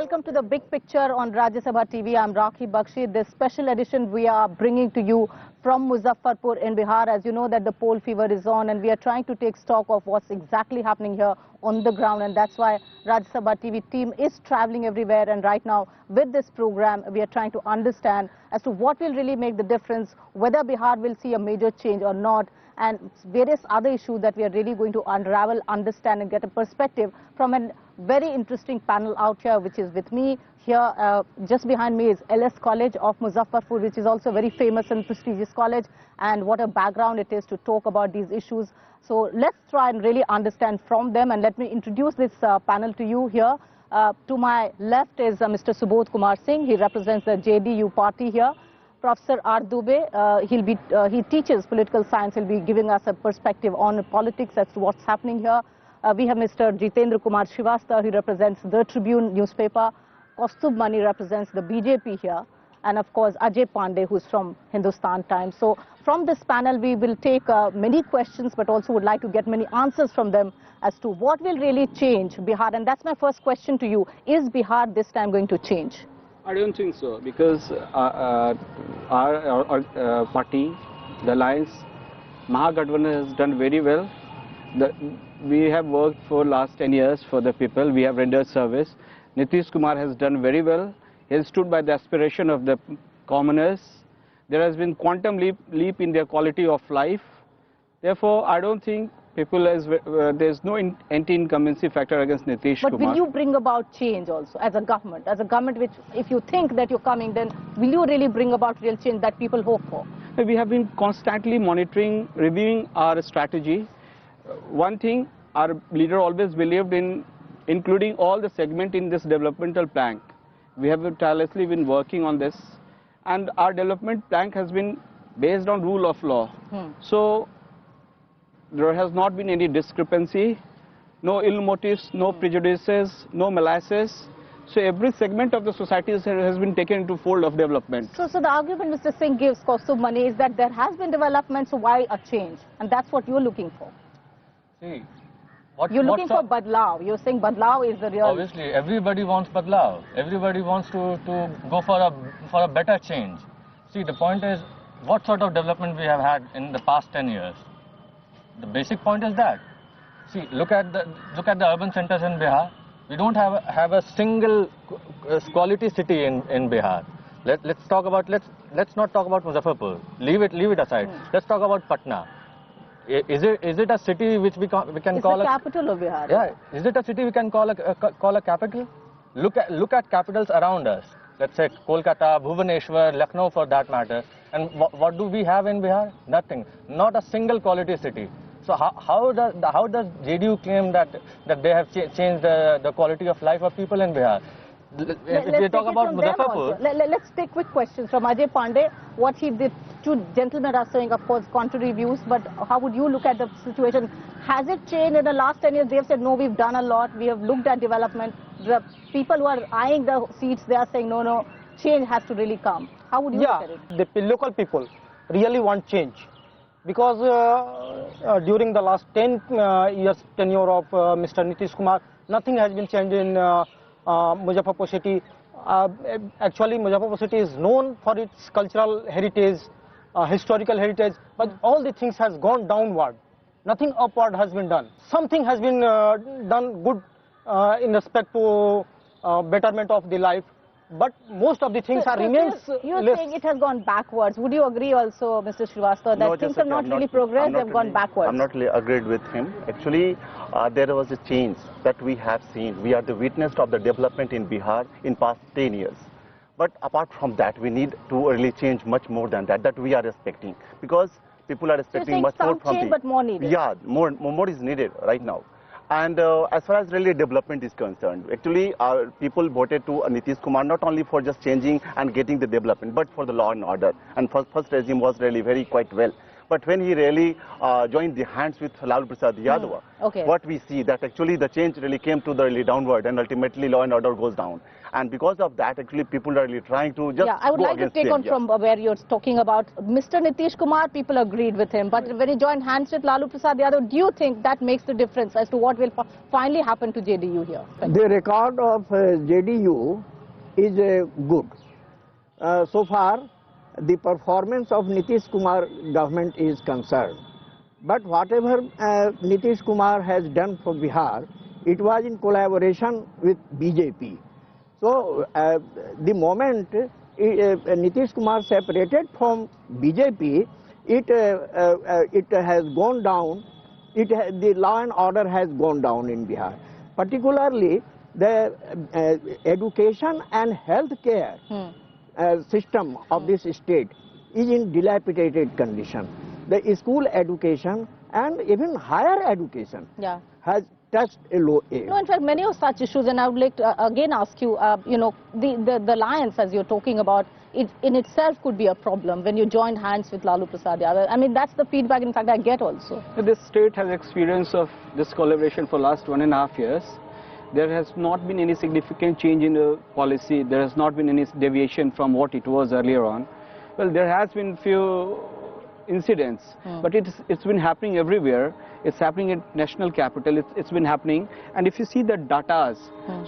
welcome to the big picture on Rajya Sabha TV. I'm Rakhi Bakshi. This special edition we are bringing to you from Muzaffarpur in Bihar. As you know that the poll fever is on and we are trying to take stock of what's exactly happening here on the ground, and that's why Rajya Sabha TV team is traveling everywhere, and right now with this program we are trying to understand as to what will really make the difference, whether Bihar will see a major change or not, and various other issues that we are really going to unravel, understand and get a perspective from a very interesting panel out here, which is with me here. Just behind me is LS College of Muzaffarpur, which is also a very famous and prestigious college, and what a background it is to talk about these issues. So let's try and really understand from them, and let me introduce this panel to you here. To my left is Mr. Subodh Kumar Singh. He represents the JDU party here. Professor R. Dubey, he teaches political science. He'll be giving us a perspective on politics as to what's happening here. We have Mr. Jitendra Kumar Srivastava, who represents the Tribune newspaper. Kaustubh Mani represents the BJP here. And of course, Ajay Pandey, who's from Hindustan Times. So from this panel, we will take many questions, but also would like to get many answers from them as to what will really change Bihar. And that's my first question to you. Is Bihar this time going to change? I don't think so, because our party, the Alliance, Mahagathbandhan has done very well. We have worked for last 10 years for the people. We have rendered service. Nitish Kumar has done very well. He has stood by the aspiration of the commoners. There has been quantum leap in their quality of life. Therefore, I don't think people there's no anti-incumbency factor against Nitish Kumar. But will you bring about change also as a government? As a government which, if you think that you're coming, then will you really bring about real change that people hope for? We have been constantly monitoring, reviewing our strategy. One thing our leader always believed in, including all the segment in this developmental plank. We have tirelessly been working on this, and our development plank has been based on rule of law. So there has not been any discrepancy, no ill motives, no prejudices, no malices. So every segment of the society has been taken into fold of development. So the argument Mr. Singh gives, Kaustubh Mani, is that there has been development, so why a change? And that's what you're looking for. See, you're looking for Badlao. You're saying Badlao is the real... Obviously, everybody wants Badlao. Everybody wants to go for a better change. See, the point is, what sort of development we have had in the past 10 years? The basic point is that. See, look at the urban centers in Bihar. We don't have a single quality city in Bihar. Let's not talk about Muzaffarpur. Leave it aside. Let's talk about Patna. Is it a city which we can call the capital of Bihar? Yeah. Is it a city we can call a capital? Look at capitals around us. Let's say Kolkata, Bhubaneswar, Lucknow for that matter. And what do we have in Bihar? Nothing. Not a single quality city. So how does JDU claim that they have changed the quality of life of people in Bihar? If we talk about Muzaffarpur, let's take quick questions from Ajay Pandey. What he did, two gentlemen are saying, of course, contrary views, but how would you look at the situation? Has it changed in the last 10 years? They have said, no, we've done a lot. We have looked at development. The people who are eyeing the seats, they are saying, no, change has to really come. How would you look at it? The local people really want change. Because during the last 10 years tenure of Mr. Nitish Kumar, nothing has been changed in Muzaffarpur city. Actually, Muzaffarpur city is known for its cultural heritage, historical heritage, but all the things has gone downward. Nothing upward has been done. Something has been done good in respect to betterment of the life, but most of the things remains You're less. saying it has gone backwards. Would you agree also, Mr. Srivastava, that things have not really progressed, they've gone backwards? I'm not really agreed with him. Actually, there was a change that we have seen. We are the witness of the development in Bihar in past 10 years. But apart from that, we need to really change much more than that we are expecting. Because people are expecting much more from change, but more needed. Yeah, more is needed right now. And as far as really development is concerned, actually people voted to Nitish Kumar not only for just changing and getting the development, but for the law and order. And first regime was really quite well. But when he really joined the hands with Lalu Prasad Yadav, what we see that actually the change really came to the really downward, and ultimately law and order goes down. And because of that, actually people are really trying to just I would like to take on from where you're talking about Mr. Nitish Kumar. People agreed with him, but when he joined hands with Lalu Prasad Yadav, do you think that makes the difference as to what will finally happen to JDU here? The record of JDU is good. So far, the performance of Nitish Kumar government is concerned. But whatever Nitish Kumar has done for Bihar, it was in collaboration with BJP. So the moment Nitish Kumar separated from BJP, it has gone down. The law and order has gone down in Bihar. Particularly the education and health care system of this state is in dilapidated condition. The school education and even higher education has touched a low age. No, in fact, many of such issues, and I would like to again ask you, the alliance as you're talking about, it in itself could be a problem when you joined hands with Lalu Prasad Yadav. I mean, that's the feedback, in fact, I get also. This state has experience of this collaboration for last 1.5 years. There has not been any significant change in the policy. There has not been any deviation from what it was earlier on. Well, there has been few incidents, but it's been happening everywhere. It's happening in national capital. It's been happening, and if you see the datas,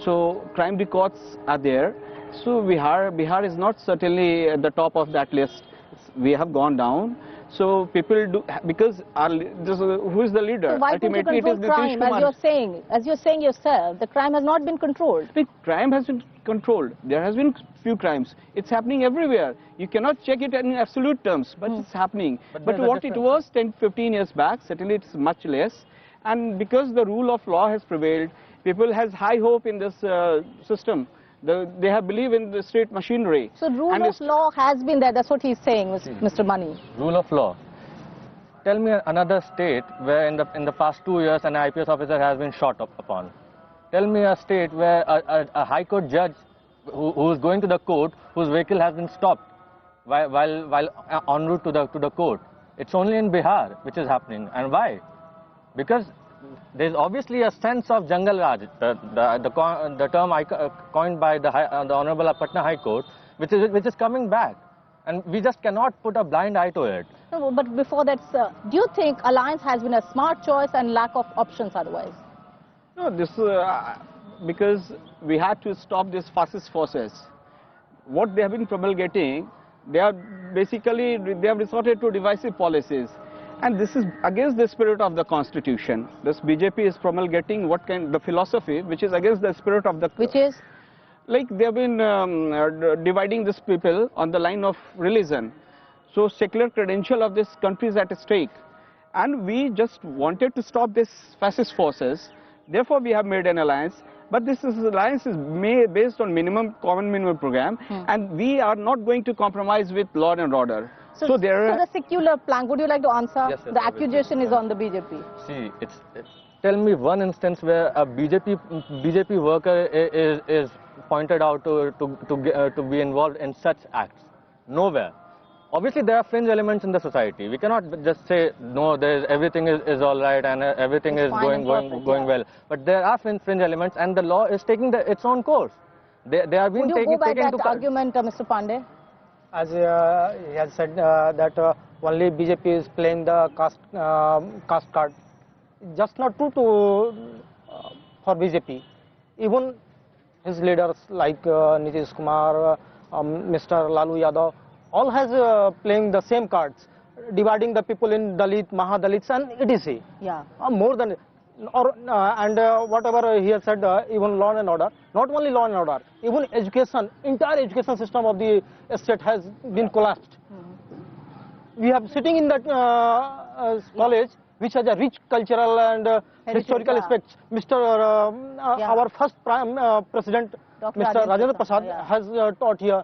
so crime records are there. So Bihar is not certainly at the top of that list. We have gone down. So people do, because who is the leader? So why ultimately it is crime, as you're saying yourself, the crime has not been controlled. The crime has been controlled. There has been few crimes. It's happening everywhere. You cannot check it in absolute terms, but it's happening. But what it was 10-15 years back, certainly it's much less. And because the rule of law has prevailed, people has high hope in this system. They have believed in the state machinery. So rule of law has been there. That's what he's saying, Mr. Mani. Rule of law. Tell me another state where in the past 2 years an IPS officer has been shot upon. Tell me a state where a high court judge who is going to the court, whose vehicle has been stopped while en route to the court. It's only in Bihar which is happening. And why? Because there's obviously a sense of Jungle Raj, the term coined by the Honorable Patna High Court, which is coming back, and we just cannot put a blind eye to it. No, but before that, sir, do you think alliance has been a smart choice and lack of options otherwise? No, this because we had to stop these fascist forces. What they have been promulgating, they have resorted to divisive policies. And this is against the spirit of the constitution. This BJP is promulgating the philosophy which is against the spirit of the... Which is? Like they have been dividing these people on the line of religion. So secular credential of this country is at stake. And we just wanted to stop these fascist forces. Therefore we have made an alliance. But this alliance is based on common minimum program. And we are not going to compromise with law and order. So the secular plank, would you like to answer? Yes, the accusation is on the BJP. See, tell me one instance where a BJP worker is pointed out to be involved in such acts. Nowhere. Obviously, there are fringe elements in the society. We cannot just say no. Everything is all right and everything is going well. But there are fringe elements, and the law is taking its own course. They are being taken. Would you go by that argument, Mr. Pandey? As he has said that only BJP is playing the caste card. Just not true for BJP. Even his leaders like Nitish Kumar, Mr. Lalu Yadav, all has playing the same cards, dividing the people in Dalit, Mahadalits and etc. Yeah. More than... and whatever he has said, even law and order, not only law and order, even education, entire education system of the state has been collapsed. We have sitting in that college which has a rich cultural and historical aspects. Our first president, Mr. Rajya Sabha has taught here.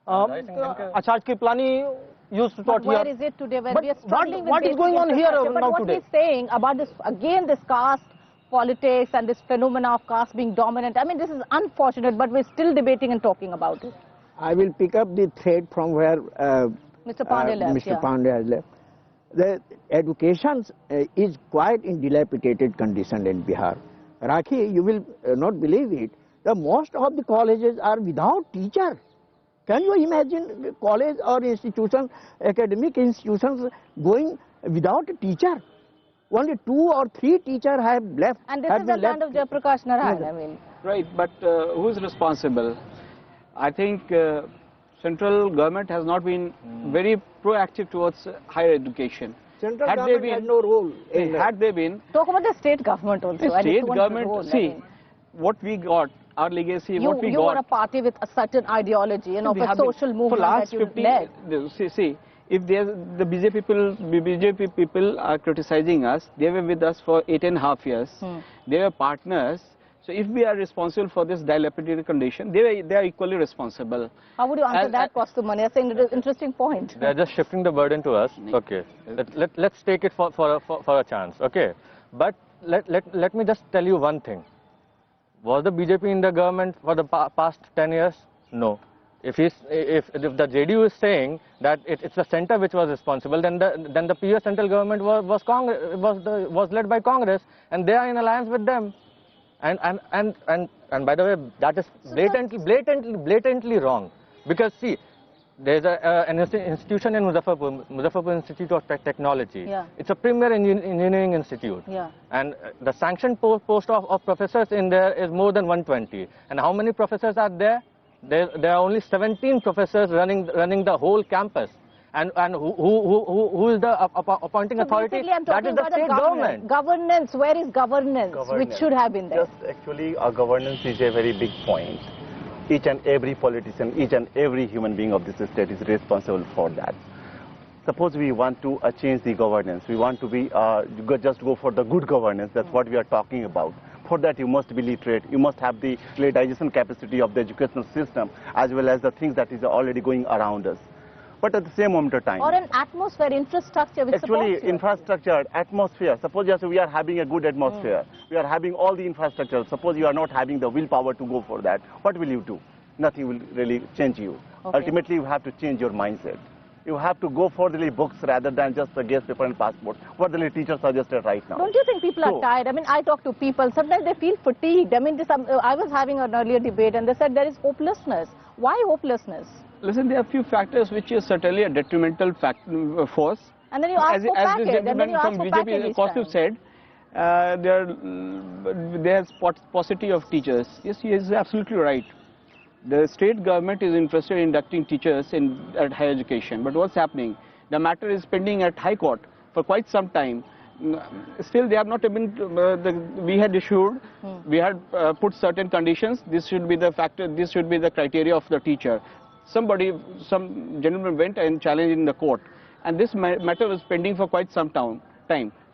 Achaj Kriplani used to taught here. Where is it today? Where we are struggling what is going on here now today? But what he's saying about this, again, this caste politics and this phenomena of caste being dominant, I mean, this is unfortunate, but we're still debating and talking about it. I will pick up the thread from where Mr. Pandey left. Mr. Pandey has left. the education is quite in dilapidated condition in Bihar. Rakhi, you will not believe it, the most of the colleges are without teacher. Can you imagine college or institutions, academic institutions going without a teacher? Only 2 or 3 teachers have left. And this is the land of Jayaprakash Narayan, I mean. Right, but who is responsible? I think central government has not been very proactive towards higher education. Central government has no role. Had they been... Talk about the state government also. The state government, see, what we got, our legacy, what we got... You were a party with a certain ideology, you know, of a social movement that you led. See, if the BJP people are criticizing us, they were with us for 8.5 years. They were partners. So if we are responsible for this dilapidated condition, they are equally responsible. How would you answer that, Kostumani? You're saying it is an interesting point. They're just shifting the burden to us. Okay, let's take it for a chance. Okay, but let me just tell you one thing. Was the BJP in the government for the past 10 years? No. If the JDU is saying that it's the center which was responsible, then the previous central government was led by Congress, and they are in alliance with them. And by the way, that is blatantly wrong. Because see, there's an institution in Muzaffarpur Institute of Technology. Yeah. It's a premier engineering institute. Yeah. And the sanctioned post of professors in there is more than 120. And how many professors are there? There are only 17 professors running the whole campus. And who is the appointing authority? That is the state government. Governance, where is governance, which should have been there? Just actually, our governance is a very big point. Each and every politician, each and every human being of this state is responsible for that. Suppose we want to change the governance, we want to be just go for the good governance. That's what we are talking about. For that, you must be literate. You must have the digestion capacity of the educational system, as well as the things that is already going around us. But at the same moment of time, or an atmosphere, infrastructure which actually supports you. Infrastructure, atmosphere. Suppose we are having a good atmosphere, we are having all the infrastructure. Suppose you are not having the willpower to go for that, what will you do? Nothing will really change you. Okay. Ultimately, you have to change your mindset. You have to go for the books rather than just the guest paper and passport. What the teachers suggested right now. Don't you think people are tired? I mean, I talk to people. Sometimes they feel fatigued. I mean, I was having an earlier debate, and they said there is hopelessness. Why hopelessness? Listen, there are a few factors which is certainly a detrimental force. And then you ask for package. As the gentleman from BJP Kaustuv said, there's paucity of teachers. Yes, he is absolutely right. The state government is interested in inducting teachers at higher education. But what's happening? The matter is pending at High Court for quite some time. Still, they have not been. We had issued. We had put certain conditions. This should be the factor. This should be the criteria of the teacher. Some gentleman went and challenged in the court, and this matter was pending for quite some time.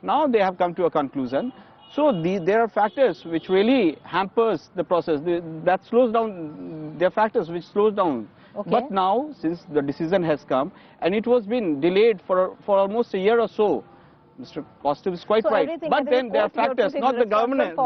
Now they have come to a conclusion. So there are factors which really hampers the process. That slows down. There are factors which slows down. Okay. But now, since the decision has come, and it was been delayed for almost a year or so, Mr. Kaustuv is quite right. But then there are factors, not the government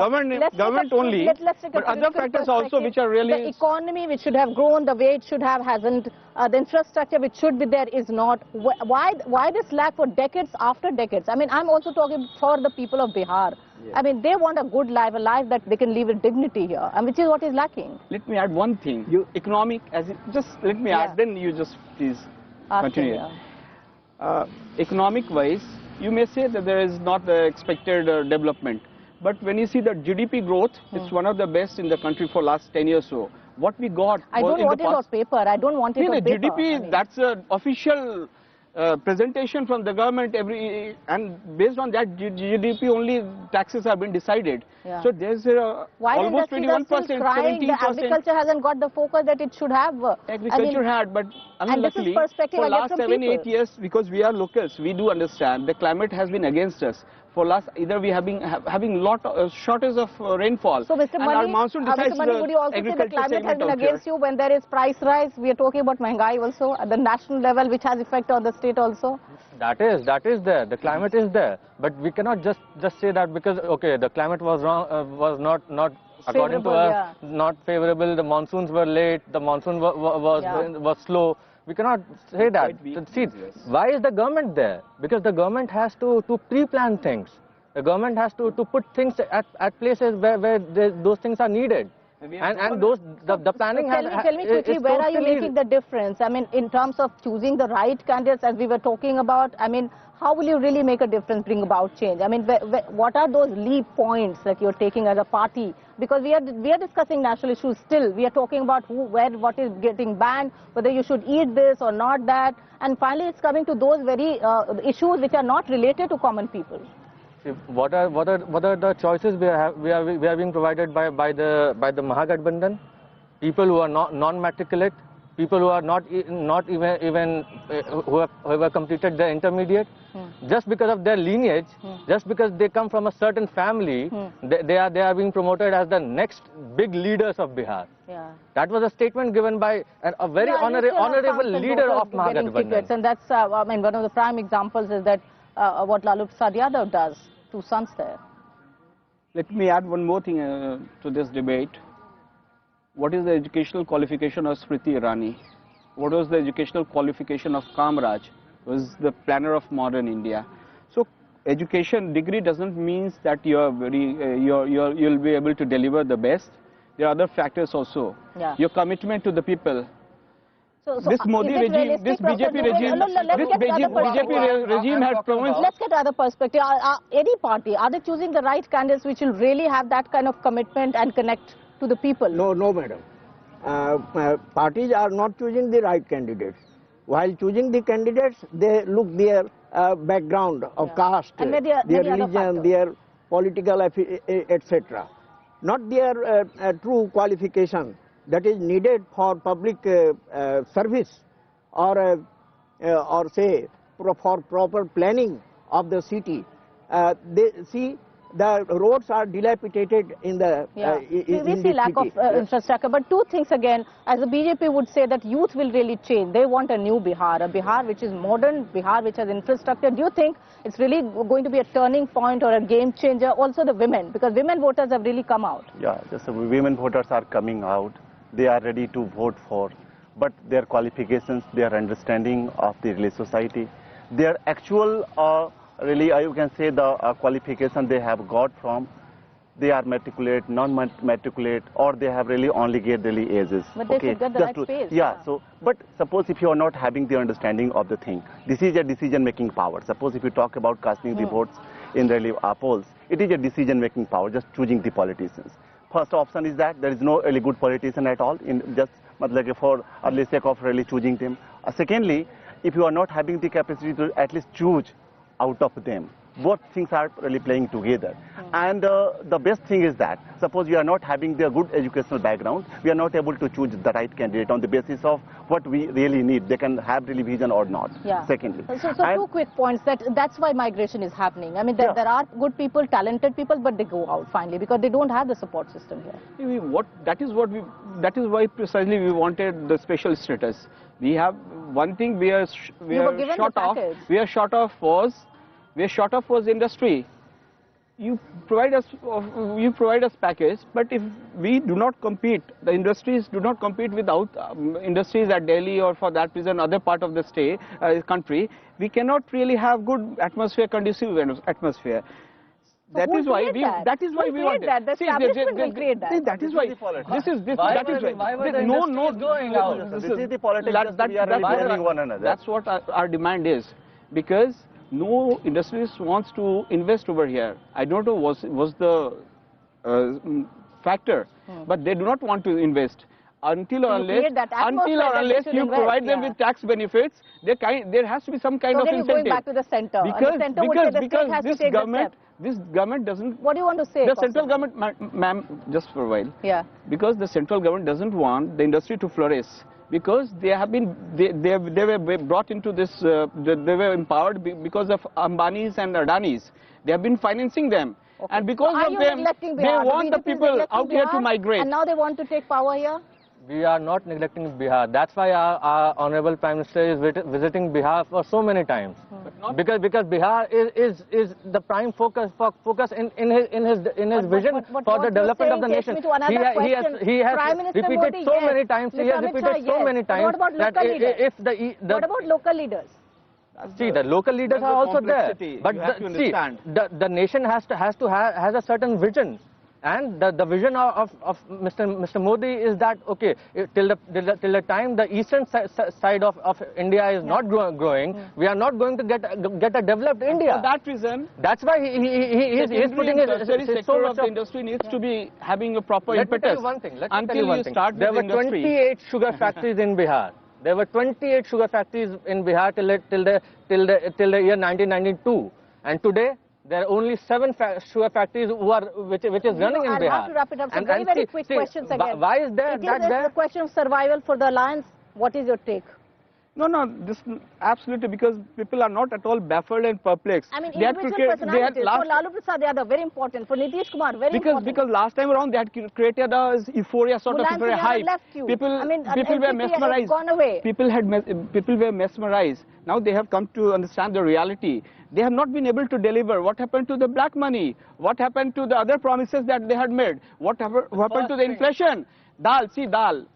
only, but other factors also which are really... The economy which should have grown the way it should have hasn't. The infrastructure which should be there is not. Why this lack for decades after decades? I mean, I'm also talking for the people of Bihar. Yes. I mean, they want a good life, a life that they can live with dignity here, and which is what is lacking. Let me add one thing. Economic, let me add, then you just please continue. Economic-wise, you may say that there is not the expected development, but when you see the GDP growth, it's one of the best in the country for last 10 years or so. What we got... I don't want it on paper. I don't want it on paper. GDP, that's an official presentation from the government and based on that GDP only taxes have been decided. Yeah. So there's almost 21%, 17%. The agriculture hasn't got the focus that it should have. Agriculture had, but unluckily for last 7-8 years, because we are locals, we do understand the climate has been against us. For last, either we have been having lot shortage of rainfall. So Mr. Mani, our monsoon decides would you also say the climate has been against you when there is price rise? We are talking about Mahanga also at the national level, which has effect on the state also. That is there. The climate is there, but we cannot just say that because okay, the climate was wrong, was not according to us, not favorable. The monsoons were late. The monsoon was slow. We cannot say that. See, why is the government there? Because the government has to pre-plan things. The government has to put things at places where those things are needed. And the planning has... Tell me quickly, where are you making the difference? I mean, in terms of choosing the right candidates, as we were talking about, I mean, how will you really make a difference, bring about change? I mean, what are those leap points that you're taking as a party? Because we are discussing national issues still. We are talking about what is getting banned, whether you should eat this or not that. And finally, it's coming to those very issues which are not related to common people. See, what are the choices we are being provided by the Mahagathbandhan? People who are non-matriculate, people who are not even who have completed their intermediate. Just because of their lineage, just because they come from a certain family, they are being promoted as the next big leaders of Bihar. Yeah. That was a statement given by a very honorable leader of Mahagathbandhan. And that's, I mean, one of the prime examples is that what Lalu Prasad Yadav does, 2 sons there. Let me add one more thing to this debate. What is the educational qualification of Smriti Irani? What was the educational qualification of Kamraj, who was the planner of modern India? So education degree doesn't mean that you'll be able to deliver the best. There are other factors also. Yeah. Your commitment to the people. So This Modi regime, this BJP regime has promised. Let's get other perspective. Any party, are they choosing the right candidates which will really have that kind of commitment and connect to the people? No, madam. Parties are not choosing the right candidates. While choosing the candidates, they look their background of caste, and their religion, their political, etc. Not their true qualification that is needed for public service or say for proper planning of the city. They see the roads are dilapidated in the we see lack of infrastructure. But 2 things again, as the BJP would say that youth will really change. They want a new Bihar, a Bihar which is modern, Bihar which has infrastructure. Do you think it's really going to be a turning point or a game changer? Also the women, because women voters have really come out. Yeah, just women voters are coming out. They are ready to vote for, but their qualifications, their understanding of the religious society, their actual really, you can say the qualification they have got from, they are matriculate, non-matriculate, or they have really only get daily ages. But they should get the right space. Yeah, so, but suppose if you are not having the understanding of the thing, this is a decision-making power. Suppose if you talk about casting the votes in really polls, it is a decision-making power, just choosing the politicians. First option is that there is no really good politician at all, in just for the sake of really choosing them. Secondly, if you are not having the capacity to at least choose out of them, both things are really playing together. And the best thing is that, suppose you are not having the good educational background, we are not able to choose the right candidate on the basis of what we really need. They can have really vision or not. Yeah. Secondly. So 2 quick points. That's why migration is happening. I mean, there are good people, talented people, but they go out finally because they don't have the support system here. That is why precisely we wanted the special status. We have one thing we are short of was industry. You provide us package, but if we do not compete, the industries do not compete without industries at Delhi or for that reason other part of the state, country, we cannot really have good atmosphere, conducive atmosphere. So that is why we want that. The establishment will create that. That is why this is the politics. We are really blaming one another. That's what our demand is, because no industrialist wants to invest over here. I don't know was the factor, but they do not want to invest until or unless you provide them with tax benefits. There has to be some kind of incentive. So then you're going back to the center. Because this government doesn't. What do you want to say? The central government, ma'am, just for a while. Yeah. Because the central government doesn't want the industry to flourish. Because they were brought into this, they were empowered because of Ambanis and Adanis. They have been financing them. Okay. And because of them, they want the people out here to migrate. And now they want to take power here? We are not neglecting Bihar. That's why our Honorable Prime Minister is visiting Bihar for so many times. Because Bihar is the prime focus in his vision for the development of the nation. He has repeated so many times. He has repeated so many times that if what about local leaders? See, the local leaders are also there, but the nation has a certain vision, and the vision of Mr. Modi is that okay, till the time the eastern side of India is not growing, we are not going to get a developed India. For that reason, that's why he is putting his so much of industry needs to be having a proper impetus. Let me tell you one thing. Until you start there were with industry. 28 sugar factories in Bihar. There were 28 sugar factories in Bihar till the year 1992, and today there are only 7 sugar factories which is running in Bihar. I have to wrap it up. So very quick questions again. Why is there It is a question of survival for the alliance. What is your take? No, this absolutely, because people are not at all baffled and perplexed. I mean, individual personalities. For Lalu Prasad Yadav, very important. For Nitish Kumar, very important. Because last time around they had created a euphoria sort of hype. People were mesmerized. Gone away. People were mesmerized. Now they have come to understand the reality. They have not been able to deliver. What happened to the black money? What happened to the other promises that they had made? What happened to the inflation? Dal,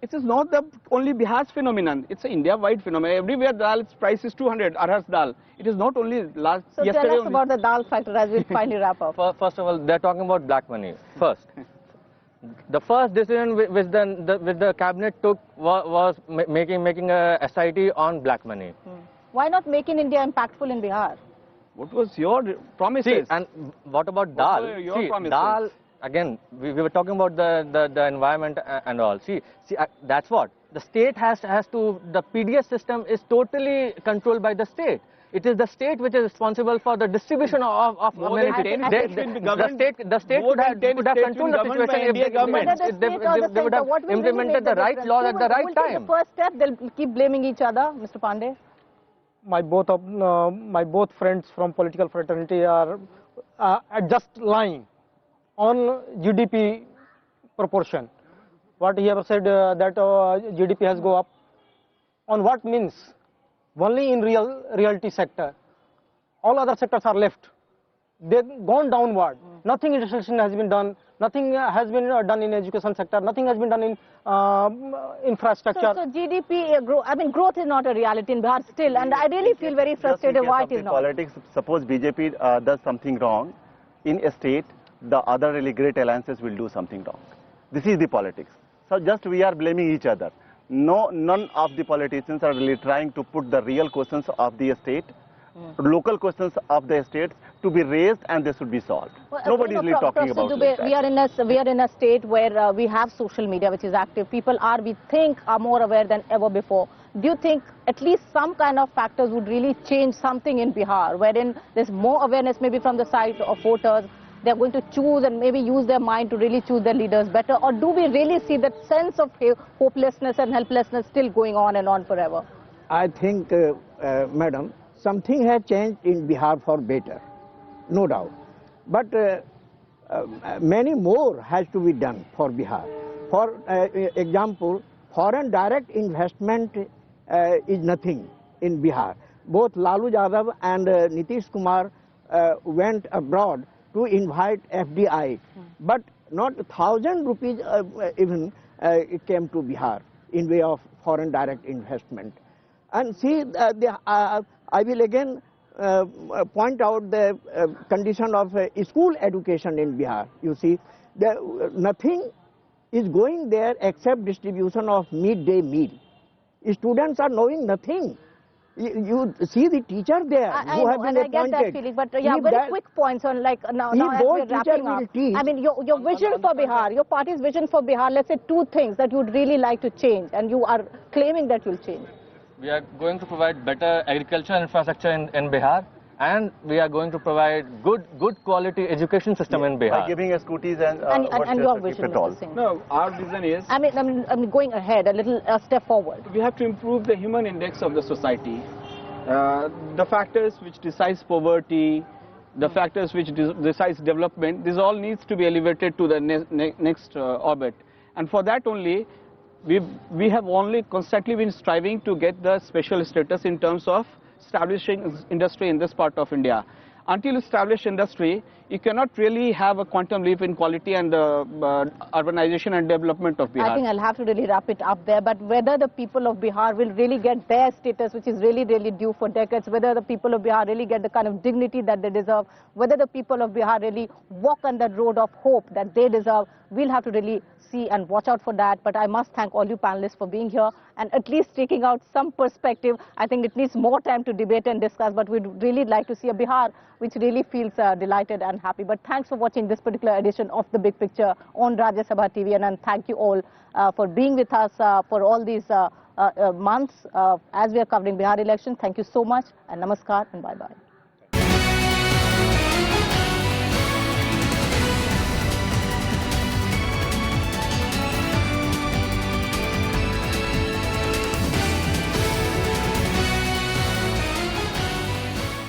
it is not the only Bihar's phenomenon. It's an India-wide phenomenon. Everywhere dal's price is 200, Arhas dal. It is not only yesterday. Tell us about the dal factor as we finally wrap up. First of all, they're talking about black money. First, the first decision which the cabinet took was making a SIT on black money. Why not make in India impactful in Bihar? What was your promises? See, and what about dal? What were your promises? Dal. Again, we were talking about the environment and all. See, that's what the state has to. The PDS system is totally controlled by the state. It is the state which is responsible for the distribution of money. The state could have controlled the situation if they would have implemented the right laws at the right time. The first step, they'll keep blaming each other, Mr. Pandey. My both friends from political fraternity are just lying on GDP proportion. What he have said that GDP has go up. On what means? Only in realty sector. All other sectors are left. They've gone downward. Nothing in education has been done. Nothing has been done in education sector. Nothing has been done in infrastructure. So GDP growth is not a reality in Bihar still, and I really feel very frustrated why it is not. Politics. Suppose BJP does something wrong in a state, the other really great alliances will do something wrong. This is the politics. So just we are blaming each other. None of the politicians are really trying to put the real questions of the state, local questions of the states to be raised, and they should be solved. Well, nobody is really talking about it. We are in a state where we have social media which is active. People we think are more aware than ever before. Do you think at least some kind of factors would really change something in Bihar, wherein there's more awareness maybe from the side of voters? They're going to choose and maybe use their mind to really choose their leaders better? Or do we really see that sense of hopelessness and helplessness still going on and on forever? I think, madam, something has changed in Bihar for better, no doubt. But many more has to be done for Bihar. For example, foreign direct investment is nothing in Bihar. Both Lalu Yadav and Nitish Kumar went abroad to invite FDI, but not 1,000 rupees even it came to Bihar in way of foreign direct investment. And see, I will again point out the condition of school education in Bihar. You see, nothing is going there except distribution of midday meal. Students are knowing nothing. You see the teacher there who have been appointed. I get that feeling, but yeah, very quick points on now as we're wrapping up. I mean, your vision for Bihar, your party's vision for Bihar, let's say 2 things that you'd really like to change and you are claiming that you'll change. We are going to provide better agricultural infrastructure in Bihar, and we are going to provide good quality education system in Bihar. By giving us scooties and your vision, Mr. Singh. No, our vision is... I mean, going ahead, a step forward. We have to improve the human index of the society. The factors which decide poverty, the factors which decide development, this all needs to be elevated to the next orbit. And for that only, we have only constantly been striving to get the special status in terms of establishing industry in this part of India. Until you establish industry, you cannot really have a quantum leap in quality and urbanization and development of Bihar. I think I'll have to really wrap it up there. But whether the people of Bihar will really get their status, which is really, really due for decades, whether the people of Bihar really get the kind of dignity that they deserve, whether the people of Bihar really walk on that road of hope that they deserve, we'll have to really see and watch out for that. But I must thank all you panelists for being here and at least taking out some perspective. I think it needs more time to debate and discuss, but we'd really like to see a Bihar which really feels delighted and happy. But thanks for watching this particular edition of The Big Picture on Rajya Sabha TV, and thank you all for being with us for all these months as we are covering Bihar elections. Thank you so much, and namaskar and bye-bye.